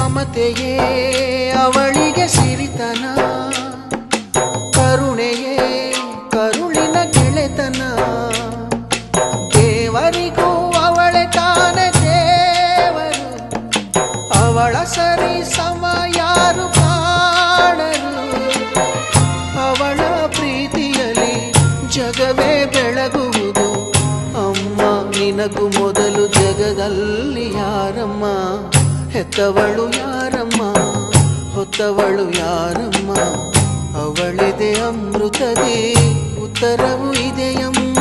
ಮಮತೆಯೇ ಅವಳಿಗೆ ಸಿರಿತನ, ಕರುಣೆಯೇ ಕರುಳಿನ ಗೆಳೆತನ. ದೇವರಿಗೂ ಅವಳೆ ತಾನೆ ದೇವರು, ಅವಳ ಸರಿ ಸಮ ಯಾರು ಕಾಣರು. ಅವಳ ಪ್ರೀತಿಯಲ್ಲಿ ಜಗವೇ ಬೆಳಗುವುದು. ಅಮ್ಮ ನಿನಗೂ ಮೊದಲು ಜಗದಲ್ಲಿ ಯಾರಮ್ಮ, ಹೆತ್ತವಳು ಯಾರಮ್ಮ, ಹೊತ್ತವಳು ಯಾರಮ್ಮ. ಅವಳಿದೆ ಅಮೃತದೇ ಉತ್ತರವು ಇದೆಯಮ್ಮ.